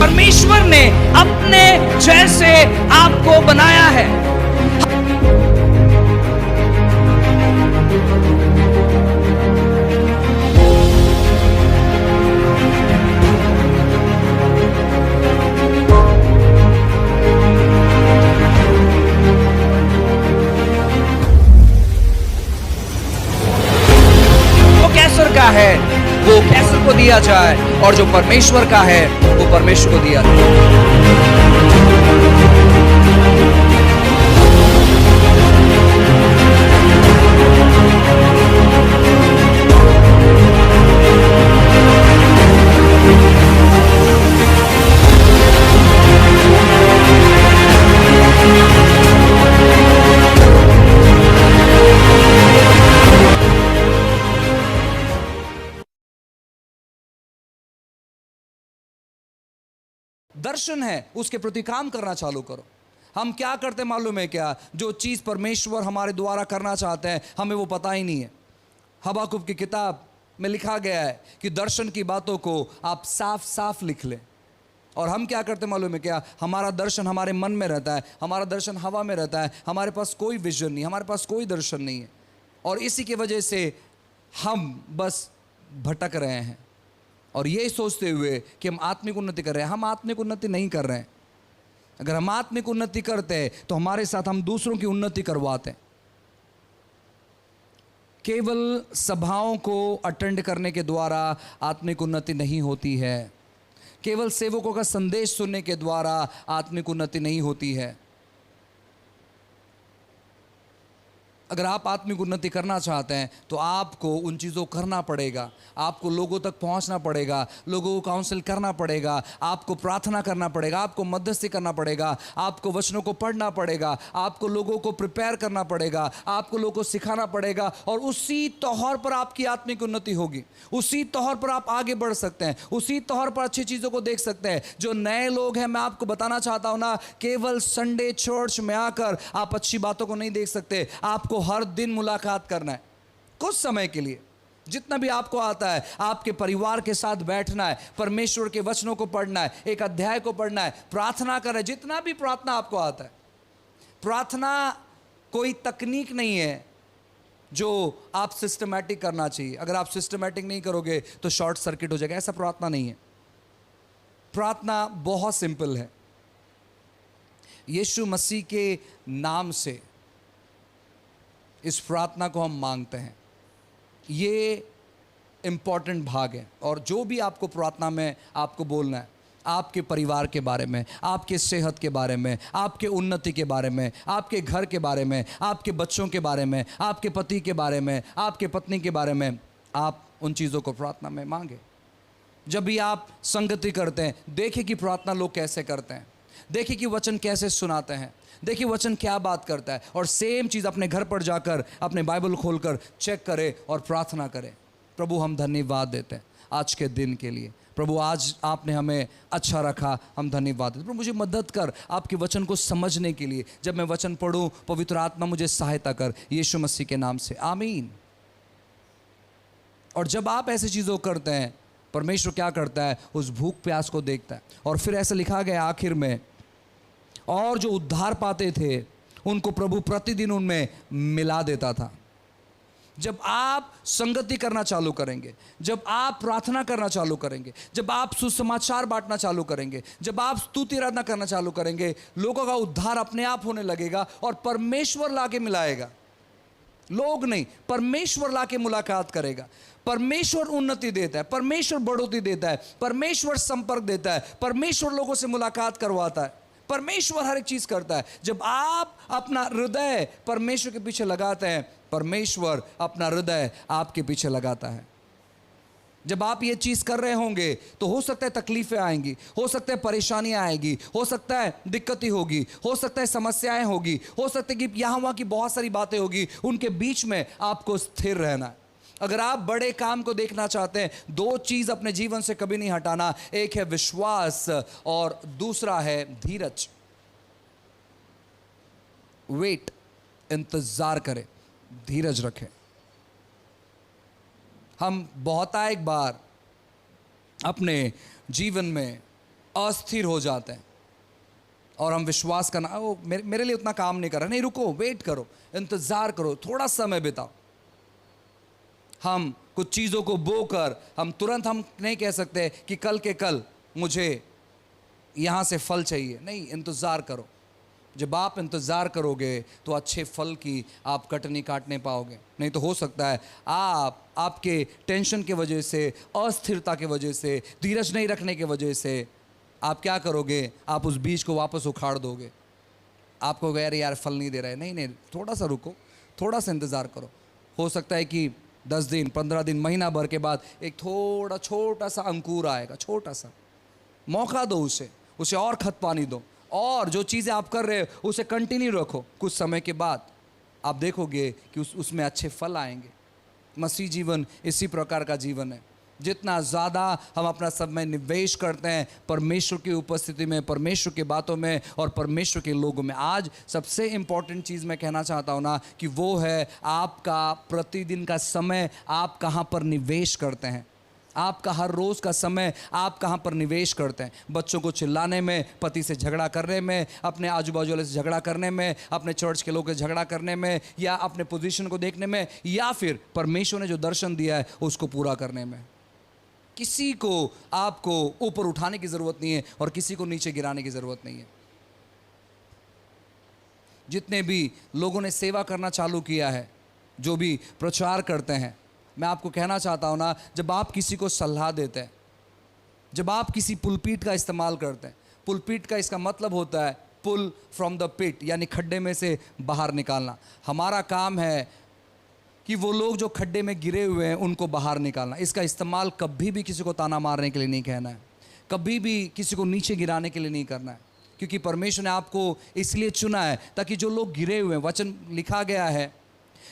परमेश्वर ने अपने जैसे आपको बनाया है। कैसर का है वो कैसर को दिया जाए, और जो परमेश्वर का है वो परमेश्वर को दिया जाए। दर्शन है, उसके प्रति काम करना चालू करो। हम क्या करते मालूम है क्या? जो चीज परमेश्वर हमारे द्वारा करना चाहते हैं हमें वो पता ही नहीं है। हबाकुक की किताब में लिखा गया है कि दर्शन की बातों को आप साफ साफ लिख लें। और हम क्या करते मालूम है क्या? हमारा दर्शन हमारे मन में रहता है, हमारा दर्शन हवा में रहता है, हमारे पास कोई विजन नहीं, हमारे पास कोई दर्शन नहीं है। और इसी की वजह से हम बस भटक रहे हैं और ये सोचते हुए कि हम आत्मिक उन्नति कर रहे हैं। हम आत्मिक उन्नति नहीं कर रहे हैं। अगर हम आत्मिक उन्नति करते हैं तो हमारे साथ हम दूसरों की उन्नति करवाते हैं। केवल सभाओं को अटेंड करने के द्वारा आत्मिक उन्नति नहीं होती है। केवल सेवकों का संदेश सुनने के द्वारा आत्मिक उन्नति नहीं होती है। अगर आप आत्मिक उन्नति करना चाहते हैं तो आपको उन चीज़ों को करना पड़ेगा। आपको लोगों तक पहुंचना पड़ेगा, लोगों को काउंसिल करना पड़ेगा, आपको प्रार्थना करना पड़ेगा, आपको मध्यस्थी करना पड़ेगा, आपको वचनों को पढ़ना पड़ेगा, आपको लोगों को प्रिपेयर करना पड़ेगा, आपको लोगों को सिखाना पड़ेगा। और उसी तौर पर आपकी आत्मिक उन्नति होगी। उसी तौर पर आप आगे बढ़ सकते हैं, उसी तौर पर अच्छी चीज़ों को देख सकते हैं। जो नए लोग हैं, मैं आपको बताना चाहता हूं ना, केवल संडे चर्च में आकर आप अच्छी बातों को नहीं देख सकते। आपको हर दिन मुलाकात करना है, कुछ समय के लिए जितना भी आपको आता है। आपके परिवार के साथ बैठना है, परमेश्वर के वचनों को पढ़ना है, एक अध्याय को पढ़ना है, प्रार्थना करें, जितना भी प्रार्थना आपको आता है। प्रार्थना कोई तकनीक नहीं है जो आप सिस्टमैटिक करना चाहिए। अगर आप सिस्टमैटिक नहीं करोगे तो शॉर्ट सर्किट हो जाएगा। ऐसा प्रार्थना नहीं है। प्रार्थना बहुत सिंपल है। यीशु मसीह के नाम से इस प्रार्थना को हम मांगते हैं। ये इंपॉर्टेंट भाग है। और जो भी आपको प्रार्थना में आपको बोलना है, आपके परिवार के बारे में, आपके सेहत के बारे में, आपके उन्नति के बारे में, आपके घर के बारे में, आपके बच्चों के बारे में, आपके पति के बारे में, आपके पत्नी के बारे में, आप उन चीज़ों को प्रार्थना में मांगे। जब भी आप संगति करते हैं, देखिए कि प्रार्थना लोग कैसे करते हैं, देखिए कि वचन कैसे सुनाते हैं, देखिए वचन क्या बात करता है। और सेम चीज़ अपने घर पर जाकर अपने बाइबल खोलकर चेक करें और प्रार्थना करें। प्रभु, हम धन्यवाद देते हैं आज के दिन के लिए। प्रभु, आज आपने हमें अच्छा रखा, हम धन्यवाद देते हैं। प्रभु, मुझे मदद कर आपके वचन को समझने के लिए। जब मैं वचन पढ़ूं, पवित्र आत्मा मुझे सहायता कर, यीशु मसीह के नाम से, आमीन। और जब आप ऐसी चीज़ों करते हैं, परमेश्वर क्या करता है? उस भूख प्यास को देखता है। और फिर ऐसा लिखा गया आखिर में, और जो उद्धार पाते थे उनको प्रभु प्रतिदिन उनमें मिला देता था। जब आप संगति करना चालू करेंगे, जब आप प्रार्थना करना चालू करेंगे, जब आप सुसमाचार बांटना चालू करेंगे, जब आप स्तुति आराधना करना चालू करेंगे, लोगों का उद्धार अपने आप होने लगेगा और परमेश्वर लाके मिलाएगा। लोग नहीं, परमेश्वर लाके मुलाकात करेगा। परमेश्वर उन्नति देता है, परमेश्वर बढ़ोतरी देता है, परमेश्वर संपर्क देता है, परमेश्वर लोगों से मुलाकात करवाता है, परमेश्वर हर एक चीज करता है। जब आप अपना हृदय परमेश्वर के पीछे लगाते हैं, परमेश्वर अपना हृदय आपके पीछे लगाता है। जब आप ये चीज कर रहे होंगे तो हो सकता है तकलीफें आएंगी, हो सकता है परेशानियां आएगी, हो सकता है दिक्कतें होगी, हो सकता है समस्याएं होगी, हो सकता है कि यहां वहां की बहुत सारी बातें होगी। उनके बीच में आपको स्थिर रहना है। अगर आप बड़े काम को देखना चाहते हैं, दो चीज अपने जीवन से कभी नहीं हटाना। एक है विश्वास और दूसरा है धीरज। वेट, इंतजार करें, धीरज रखें। हम बहुतायत बार अपने जीवन में अस्थिर हो जाते हैं और हम विश्वास करना, वो मेरे लिए उतना काम नहीं कर रहा, नहीं रुको, वेट करो, इंतज़ार करो, थोड़ा समय बिताओ। हम कुछ चीज़ों को बोकर हम तुरंत हम नहीं कह सकते कि कल के कल मुझे यहाँ से फल चाहिए, नहीं, इंतज़ार करो। जब आप इंतज़ार करोगे तो अच्छे फल की आप कटनी काटने पाओगे। नहीं तो हो सकता है आप आपके टेंशन की वजह से, अस्थिरता की वजह से, धीरज नहीं रखने की वजह से आप क्या करोगे, आप उस बीज को वापस उखाड़ दोगे। आपको गैर यार फल नहीं दे रहा है, नहीं नहीं, थोड़ा सा रुको, थोड़ा सा इंतज़ार करो। हो सकता है कि 10 दिन, 15 दिन, महीना भर के बाद एक थोड़ा छोटा सा अंकुर आएगा, छोटा सा। मौका दो उसे और खत पानी दो, और जो चीज़ें आप कर रहे हो उसे कंटिन्यू रखो। कुछ समय के बाद आप देखोगे कि उसमें अच्छे फल आएंगे। मसीह जीवन इसी प्रकार का जीवन है। जितना ज़्यादा हम अपना समय निवेश करते हैं परमेश्वर की उपस्थिति में, परमेश्वर की बातों में और परमेश्वर के लोगों में। आज सबसे इम्पॉर्टेंट चीज़ मैं कहना चाहता हूँ ना कि वो है आपका प्रतिदिन का समय आप कहाँ पर निवेश करते हैं। आपका हर रोज़ का समय आप कहाँ पर निवेश करते हैं। बच्चों को चिल्लाने में, पति से झगड़ा करने में, अपने आजू बाजू वाले से झगड़ा करने में, अपने चर्च के लोगों से झगड़ा करने में, या अपने पोजीशन को देखने में, या फिर परमेश्वर ने जो दर्शन दिया है उसको पूरा करने में। किसी को आपको ऊपर उठाने की ज़रूरत नहीं है और किसी को नीचे गिराने की ज़रूरत नहीं है। जितने भी लोगों ने सेवा करना चालू किया है, जो भी प्रचार करते हैं, मैं आपको कहना चाहता हूँ ना, जब आप किसी को सलाह देते हैं, जब आप किसी पुलपीट का इस्तेमाल करते हैं, पुलपीट का इसका मतलब होता है पुल फ्रॉम द पिट, यानी खड्डे में से बाहर निकालना। हमारा काम है कि वो लोग जो खड्डे में गिरे हुए हैं उनको बाहर निकालना। इसका इस्तेमाल कभी भी किसी को ताना मारने के लिए नहीं कहना है, कभी भी किसी को नीचे गिराने के लिए नहीं करना है, क्योंकि परमेश्वर ने आपको इसलिए चुना है ताकि जो लोग गिरे हुए हैं, वचन लिखा गया है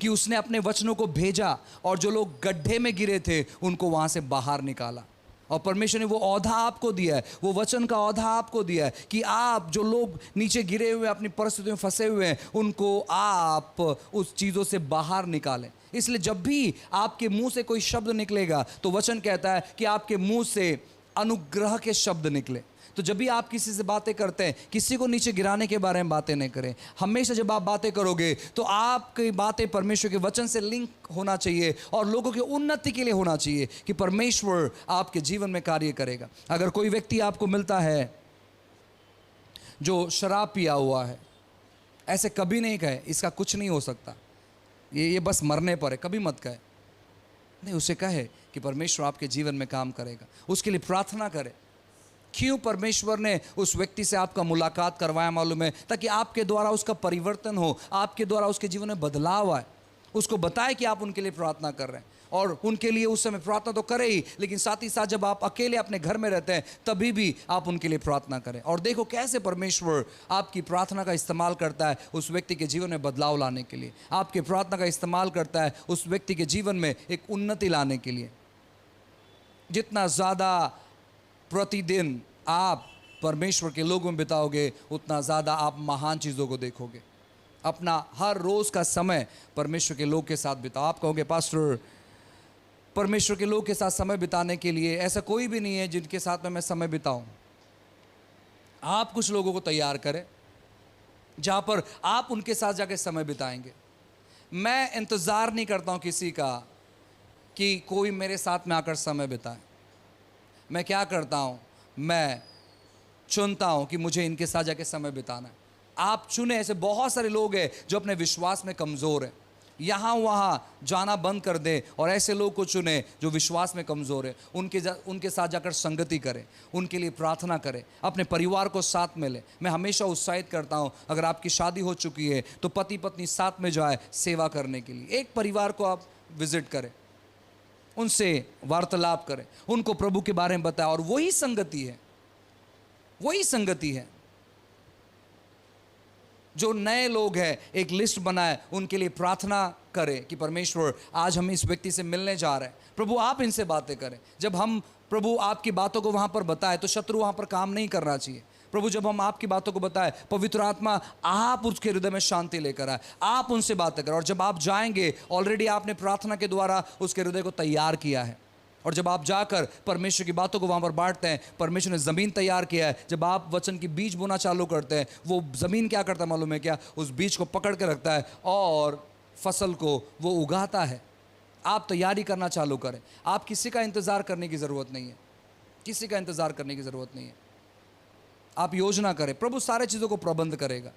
कि उसने अपने वचनों को भेजा और जो लोग गड्ढे में गिरे थे उनको वहाँ से बाहर निकाला। और परमेश्वर ने वो औधा आपको दिया है, वो वचन का औधा आपको दिया है कि आप जो लोग नीचे गिरे हुए अपनी परिस्थितियों में फंसे हुए हैं उनको आप उस चीज़ों से बाहर निकालें। इसलिए जब भी आपके मुंह से कोई शब्द निकलेगा तो वचन कहता है कि आपके मुंह से अनुग्रह के शब्द निकले। तो जब भी आप किसी से बातें करते हैं, किसी को नीचे गिराने के बारे में बातें नहीं करें। हमेशा जब आप बातें करोगे तो आपकी बातें परमेश्वर के वचन से लिंक होना चाहिए और लोगों की उन्नति के लिए होना चाहिए कि परमेश्वर आपके जीवन में कार्य करेगा। अगर कोई व्यक्ति आपको मिलता है जो शराब पिया हुआ है, ऐसे कभी नहीं कहे इसका कुछ नहीं हो सकता, ये बस मरने पर है, कभी मत कहे। नहीं, उसे कहे कि परमेश्वर आपके जीवन में काम करेगा, उसके लिए प्रार्थना करें। क्यों परमेश्वर ने उस व्यक्ति से आपका मुलाकात करवाया मालूम है? ताकि आपके द्वारा उसका परिवर्तन हो, आपके द्वारा उसके जीवन में बदलाव आए। उसको बताए कि आप उनके लिए प्रार्थना कर रहे हैं, और उनके लिए उस समय प्रार्थना तो करें ही, लेकिन साथ ही साथ जब आप अकेले अपने घर में रहते हैं तभी भी आप उनके लिए प्रार्थना करें। और देखो कैसे परमेश्वर आपकी प्रार्थना का इस्तेमाल करता है उस व्यक्ति के जीवन में बदलाव लाने के लिए, आपके प्रार्थना का इस्तेमाल करता है उस व्यक्ति के जीवन में एक उन्नति लाने के लिए। जितना ज़्यादा प्रतिदिन आप परमेश्वर के लोगों में बिताओगे उतना ज़्यादा आप महान चीज़ों को देखोगे। अपना हर रोज़ का समय परमेश्वर के लोग के साथ बिताओ। आप कहोगे पास्टर, परमेश्वर के लोग के साथ समय बिताने के लिए ऐसा कोई भी नहीं है जिनके साथ में मैं समय बिताऊं। आप कुछ लोगों को तैयार करें जहाँ पर आप उनके साथ जाके समय बिताएंगे। मैं इंतज़ार नहीं करता हूँ किसी का कि कोई मेरे साथ में आकर समय बिताए। मैं क्या करता हूँ, मैं चुनता हूँ कि मुझे इनके साथ जाके समय बिताना है। आप चुने, ऐसे बहुत सारे लोग हैं जो अपने विश्वास में कमज़ोर हैं, यहाँ वहाँ जाना बंद कर दें और ऐसे लोग को चुने जो विश्वास में कमज़ोर है। उनके साथ जाकर संगति करें, उनके लिए प्रार्थना करें, अपने परिवार को साथ में लें। मैं हमेशा उत्साहित करता हूँ, अगर आपकी शादी हो चुकी है तो पति पत्नी साथ में जाए सेवा करने के लिए। एक परिवार को आप विजिट करें, उनसे वार्तालाप करें, उनको प्रभु के बारे में बताएं। और वही संगति है, वही संगति है जो नए लोग हैं एक लिस्ट बनाए, उनके लिए प्रार्थना करें कि परमेश्वर आज हम इस व्यक्ति से मिलने जा रहे हैं, प्रभु आप इनसे बातें करें। जब हम प्रभु आपकी बातों को वहाँ पर बताएं तो शत्रु वहाँ पर काम नहीं करना चाहिए। प्रभु जब हम आपकी बातों को बताएं, पवित्र आत्मा आप उसके हृदय में शांति लेकर आए, आप उनसे बातें करें। और जब आप जाएंगे, ऑलरेडी आपने प्रार्थना के द्वारा उसके हृदय को तैयार किया है, और जब आप जाकर परमेश्वर की बातों को वहाँ पर बांटते हैं, परमेश्वर ने ज़मीन तैयार किया है। जब आप वचन की बीज बोना चालू करते हैं, वो ज़मीन क्या करता है मालूम है क्या? उस बीज को पकड़ के रखता है और फसल को वो उगाता है। आप तैयारी करना चालू करें। आप किसी का इंतज़ार करने की ज़रूरत नहीं है, किसी का इंतज़ार करने की ज़रूरत नहीं है। आप योजना करें, प्रभु सारे चीज़ों को प्रबंध करेगा।